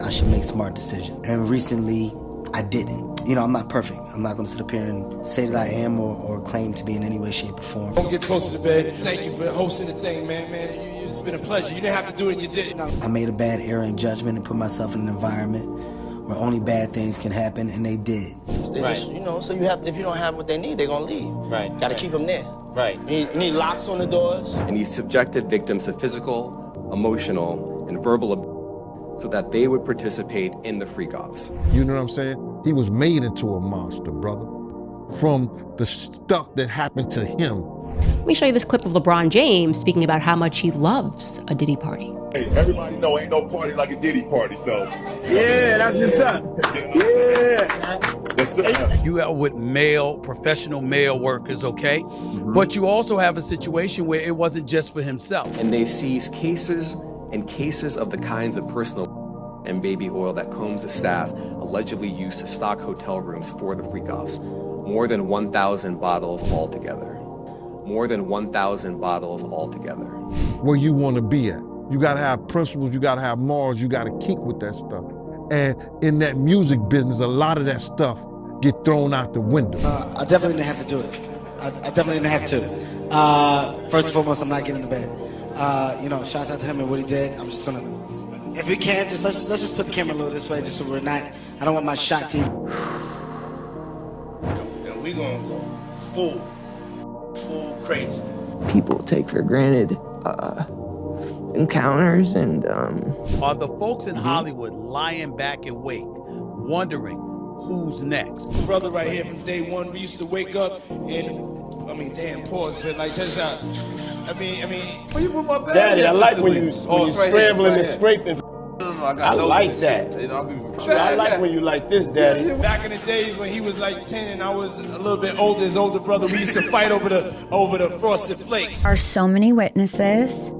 I should make smart decisions. And recently, I didn't. You know, I'm not perfect. I'm not going to sit up here and say that I am or claim to be in any way, shape, or form. Don't get closer to bed. Thank you for hosting the thing, man. It's been a pleasure. You didn't have to do it and you did. I made a bad error in judgment and put myself in an environment where only bad things can happen, and they did. They just, you know, so you have, if you don't have what they need, they're gonna leave. Right. Gotta keep them there. Right. You need locks on the doors. And he subjected victims to physical, emotional, and verbal abuse so that they would participate in the freak-offs. You know what I'm saying? He was made into a monster, brother, from the stuff that happened to him. Let me show you this clip of LeBron James speaking about how much he loves a Diddy party. Hey, everybody know ain't no party like a Diddy party, so. Yeah, that's what's up. Yeah. You are with professional male workers, okay? But you also have a situation where it wasn't just for himself. And they seized cases and cases of the kinds of personal and baby oil that Combs' staff allegedly used to stock hotel rooms for the freak-offs. More than 1,000 bottles altogether. More than 1,000 bottles altogether. Where you want to be at. You gotta have principles, you gotta have morals, you gotta keep with that stuff. And in that music business, a lot of that stuff get thrown out the window. I definitely didn't have to do it. I definitely didn't have to. First and foremost, I'm not getting in the bed. You know, shout out to him and what he did. I'm just gonna, if we can, just let's just put the camera a little this way, just so we're not, I don't want my shot TV. And we gonna go full crazy. People take for granted encounters and Are the folks in Hollywood lying back in wait, wondering who's next? Brother right here from day one, we used to wake up and, I mean, damn, pause, but like, check this out. I mean, where you put my bag? Daddy, I like when you scrambling and scraping. I like that. I like when you like this, Daddy. Back in the days when he was like 10 and I was a little bit older, his older brother, we used to fight over the frosted flakes. There are so many witnesses.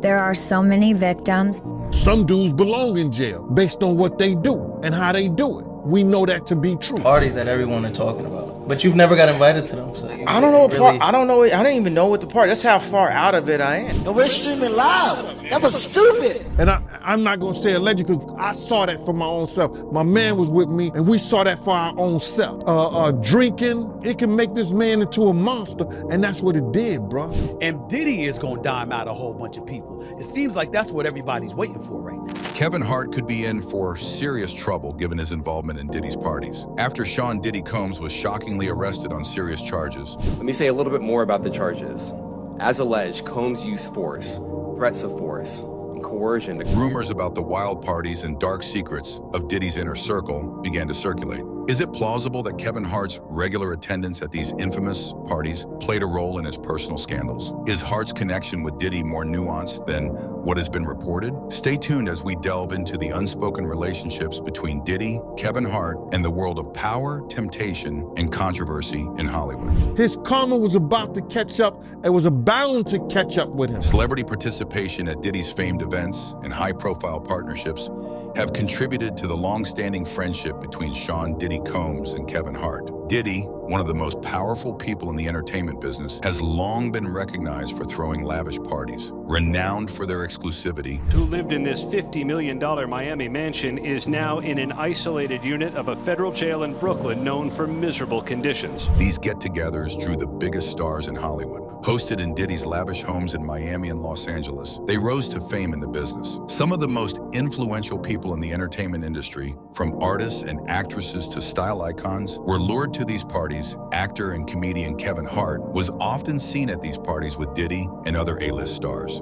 There are so many victims. Some dudes belong in jail based on what they do and how they do it. We know that to be true. Parties that everyone is talking about, but you've never got invited to them. So I don't know what part. I don't know. I don't even know what the part. That's how far out of it I am. And we're streaming live. That was stupid. And I'm not gonna say alleged because I saw that for my own self. My man was with me and we saw that for our own self. Drinking, it can make this man into a monster, and that's what it did, bro. And Diddy is gonna dime out a whole bunch of people. It seems like that's what everybody's waiting for right now. Kevin Hart could be in for serious trouble given his involvement in Diddy's parties. After Sean Diddy Combs was shockingly arrested on serious charges. Let me say a little bit more about the charges. As alleged, Combs used force, threats of force, and coercion. Rumors about the wild parties and dark secrets of Diddy's inner circle began to circulate. Is it plausible that Kevin Hart's regular attendance at these infamous parties played a role in his personal scandals? Is Hart's connection with Diddy more nuanced than what has been reported? Stay tuned as we delve into the unspoken relationships between Diddy, Kevin Hart, and the world of power, temptation, and controversy in Hollywood. His karma was about to catch up. It was bound to catch up with him. Celebrity participation at Diddy's famed events and high-profile partnerships have contributed to the long-standing friendship between Sean Diddy Combs and Kevin Hart. Diddy, one of the most powerful people in the entertainment business, has long been recognized for throwing lavish parties, renowned for their exclusivity. Who lived in this $50 million Miami mansion is now in an isolated unit of a federal jail in Brooklyn known for miserable conditions. These get-togethers drew the biggest stars in Hollywood. Hosted in Diddy's lavish homes in Miami and Los Angeles, they rose to fame in the business. Some of the most influential people in the entertainment industry, from artists and actresses to style icons, were lured to these parties. Actor and comedian Kevin Hart was often seen at these parties with Diddy and other A-list stars.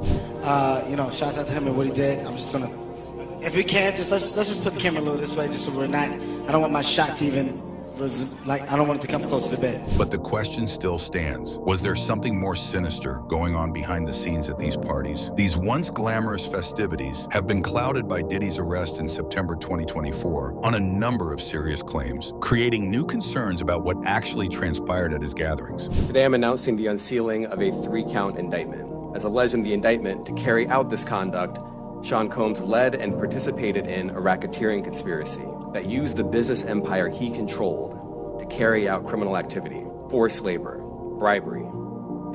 You know, shout out to him and what he did. I'm just gonna, if we can, just let's just put the camera a little this way, just so we're not, I don't want my shot to even, like, I don't want it to come close to the bed. But the question still stands. Was there something more sinister going on behind the scenes at these parties? These once glamorous festivities have been clouded by Diddy's arrest in September 2024 on a number of serious claims, creating new concerns about what actually transpired at his gatherings. Today I'm announcing the unsealing of a 3-count indictment. As alleged in the indictment, to carry out this conduct, Sean Combs led and participated in a racketeering conspiracy that used the business empire he controlled to carry out criminal activity, forced labor, bribery,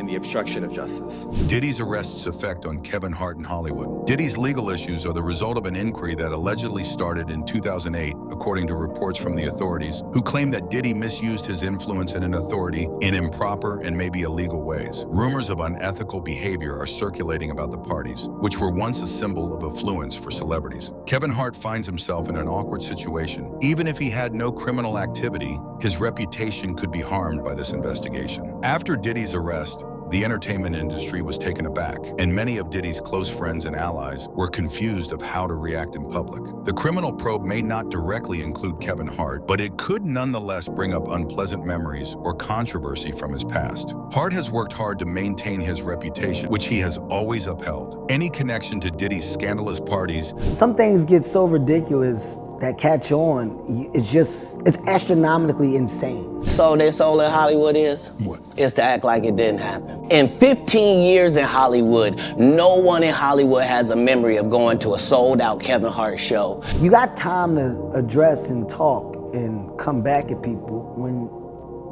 and the obstruction of justice. Diddy's arrest's effect on Kevin Hart in Hollywood. Diddy's legal issues are the result of an inquiry that allegedly started in 2008, according to reports from the authorities, who claim that Diddy misused his influence and authority in improper and maybe illegal ways. Rumors of unethical behavior are circulating about the parties, which were once a symbol of affluence for celebrities. Kevin Hart finds himself in an awkward situation. Even if he had no criminal activity, his reputation could be harmed by this investigation. After Diddy's arrest, the entertainment industry was taken aback, and many of Diddy's close friends and allies were confused of how to react in public. The criminal probe may not directly include Kevin Hart, but it could nonetheless bring up unpleasant memories or controversy from his past. Hart has worked hard to maintain his reputation, which he has always upheld. Any connection to Diddy's scandalous parties. Some things get so ridiculous that catch on, it's astronomically insane. So their soul in Hollywood is? What? Is to act like it didn't happen. In 15 years in Hollywood, no one in Hollywood has a memory of going to a sold-out Kevin Hart show. You got time to address and talk and come back at people when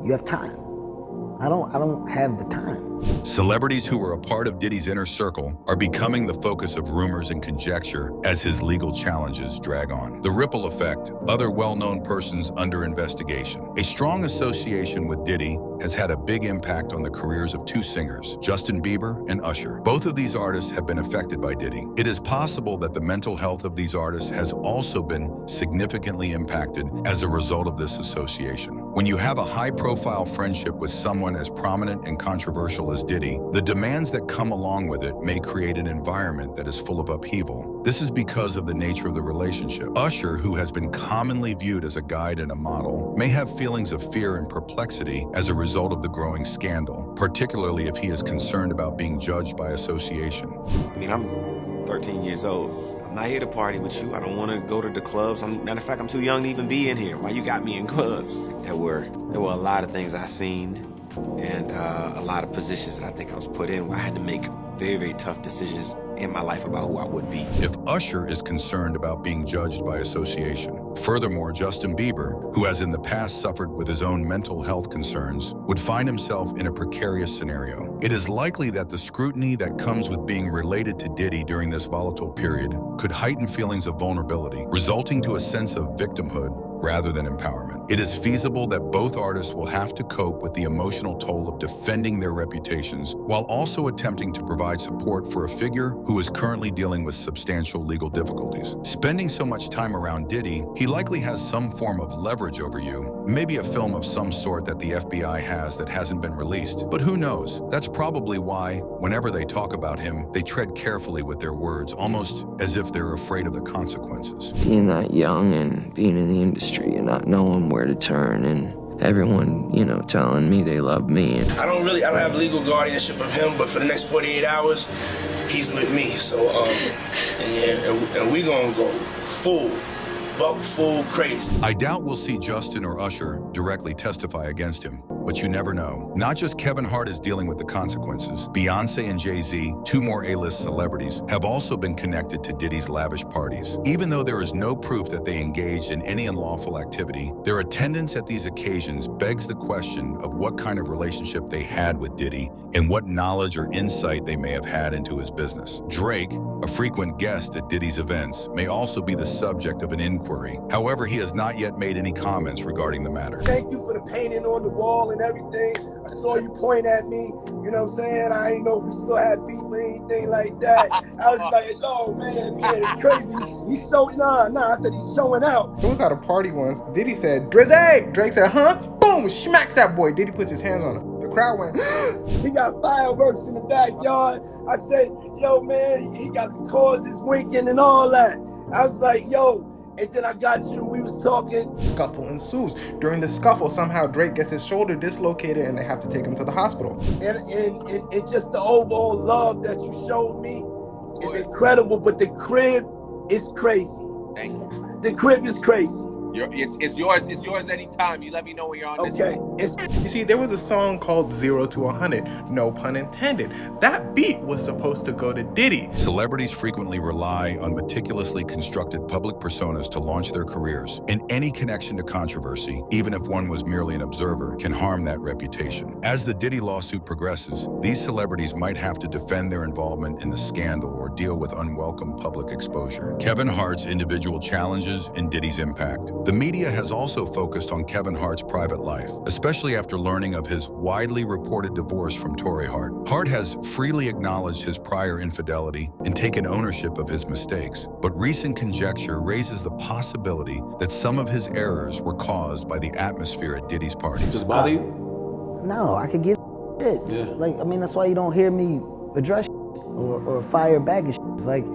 you have time. I don't have the time. Celebrities who were a part of Diddy's inner circle are becoming the focus of rumors and conjecture as his legal challenges drag on. The ripple effect, other well-known persons under investigation. A strong association with Diddy has had a big impact on the careers of two singers, Justin Bieber and Usher. Both of these artists have been affected by Diddy. It is possible that the mental health of these artists has also been significantly impacted as a result of this association. When you have a high-profile friendship with someone as prominent and controversial as Diddy, the demands that come along with it may create an environment that is full of upheaval. This is because of the nature of the relationship. Usher, who has been commonly viewed as a guide and a model, may have feelings of fear and perplexity as a result of the growing scandal, particularly if he is concerned about being judged by association. I mean, I'm 13 years old. I'm not here to party with you. I don't want to go to the clubs. Matter of fact, I'm too young to even be in here. Why you got me in clubs? There were a lot of things I seen and a lot of positions that I think I was put in where I had to make very, very tough decisions in my life about who I would be. If Usher is concerned about being judged by association, furthermore, Justin Bieber, who has in the past suffered with his own mental health concerns, would find himself in a precarious scenario. It is likely that the scrutiny that comes with being related to Diddy during this volatile period could heighten feelings of vulnerability, resulting to a sense of victimhood rather than empowerment. It is feasible that both artists will have to cope with the emotional toll of defending their reputations while also attempting to provide support for a figure who is currently dealing with substantial legal difficulties. Spending so much time around Diddy, he likely has some form of leverage over you, maybe a film of some sort that the FBI has that hasn't been released. But who knows? That's probably why, whenever they talk about him, they tread carefully with their words, almost as if they're afraid of the consequences. Being that young and being in the industry and not knowing where to turn, and everyone, telling me they love me. I don't have legal guardianship of him, but for the next 48 hours, he's with me. So, and we gonna go full crazy. I doubt we'll see Justin or Usher directly testify against him, but you never know. Not just Kevin Hart is dealing with the consequences. Beyonce and Jay-Z, two more A-list celebrities, have also been connected to Diddy's lavish parties. Even though there is no proof that they engaged in any unlawful activity, their attendance at these occasions begs the question of what kind of relationship they had with Diddy and what knowledge or insight they may have had into his business. Drake, a frequent guest at Diddy's events, may also be the subject of an inquiry. However, he has not yet made any comments regarding the matter. Thank you for the painting on the wall and everything. I saw you point at me, you know what I'm saying? I ain't know if we still had beef or anything like that. I was like, no, man, it's crazy. He's showing, I said he's showing out. We was at a party once. Diddy said, Drizzy! Drake said, huh? Boom, smacks that boy. Diddy puts his hands on him. The crowd went, he got fireworks in the backyard. I said, yo, man, he got the causes winking and all that. I was like, yo, and then I got you, we was talking. Scuffle ensues. During the scuffle, somehow Drake gets his shoulder dislocated and they have to take him to the hospital. And just the overall love that you showed me is incredible, but the crib is crazy. Thank you. The crib is crazy. It's yours anytime. You let me know when you're on this. Okay. You see, there was a song called 0 to 100, no pun intended. That beat was supposed to go to Diddy. Celebrities frequently rely on meticulously constructed public personas to launch their careers, and any connection to controversy, even if one was merely an observer, can harm that reputation. As the Diddy lawsuit progresses, these celebrities might have to defend their involvement in the scandal or deal with unwelcome public exposure. Kevin Hart's individual challenges and Diddy's impact. The media has also focused on Kevin Hart's private life, especially after learning of his widely reported divorce from Torrey Hart. Hart has freely acknowledged his prior infidelity and taken ownership of his mistakes, but recent conjecture raises the possibility that some of his errors were caused by the atmosphere at Diddy's parties. Does it bother you? No, I could give shit. Yeah. Like, I mean, that's why you don't hear me address shit or fire back at shit. It's like,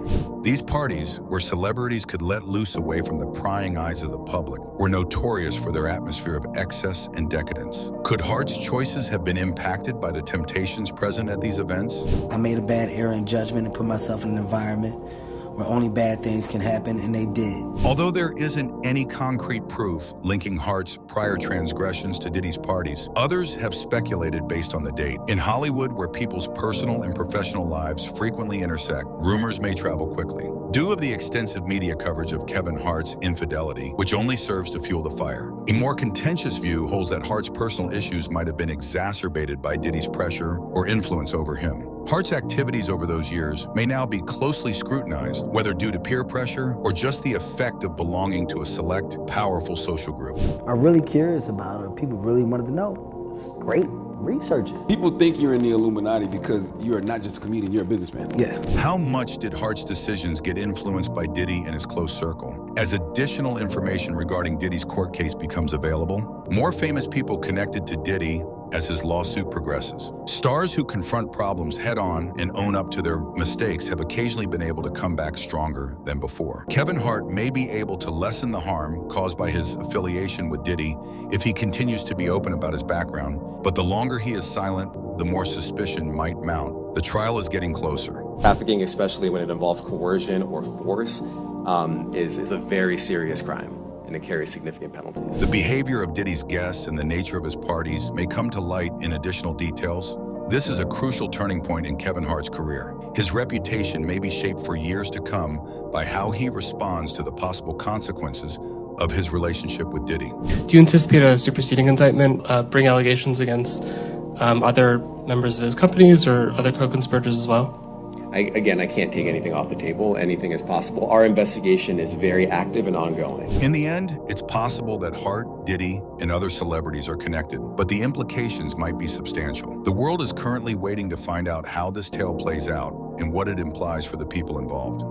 these parties, where celebrities could let loose away from the prying eyes of the public, were notorious for their atmosphere of excess and decadence. Could Hart's choices have been impacted by the temptations present at these events? I made a bad error in judgment and put myself in an environment where only bad things can happen, and they did. Although there isn't any concrete proof linking Hart's prior transgressions to Diddy's parties, others have speculated based on the date. In Hollywood, where people's personal and professional lives frequently intersect, rumors may travel quickly. Due to the extensive media coverage of Kevin Hart's infidelity, which only serves to fuel the fire. A more contentious view holds that Hart's personal issues might have been exacerbated by Diddy's pressure or influence over him. Hart's activities over those years may now be closely scrutinized, whether due to peer pressure or just the effect of belonging to a select, powerful social group. I'm really curious about it. People really wanted to know. It's great. Research it. People think you're in the Illuminati because you're not just a comedian, you're a businessman. Yeah. How much did Hart's decisions get influenced by Diddy and his close circle? As additional information regarding Diddy's court case becomes available, more famous people connected to Diddy as his lawsuit progresses. Stars who confront problems head-on and own up to their mistakes have occasionally been able to come back stronger than before. Kevin Hart may be able to lessen the harm caused by his affiliation with Diddy if he continues to be open about his background, but the longer he is silent, the more suspicion might mount. The trial is getting closer. Trafficking, especially when it involves coercion or force, is a very serious crime, and it carries significant penalties. The behavior of Diddy's guests and the nature of his parties may come to light in additional details. This is a crucial turning point in Kevin Hart's career. His reputation may be shaped for years to come by how he responds to the possible consequences of his relationship with Diddy. Do you anticipate a superseding indictment bring allegations against other members of his companies or other co-conspirators as well? I can't take anything off the table. Anything is possible. Our investigation is very active and ongoing. In the end, it's possible that Hart, Diddy, and other celebrities are connected, but the implications might be substantial. The world is currently waiting to find out how this tale plays out and what it implies for the people involved.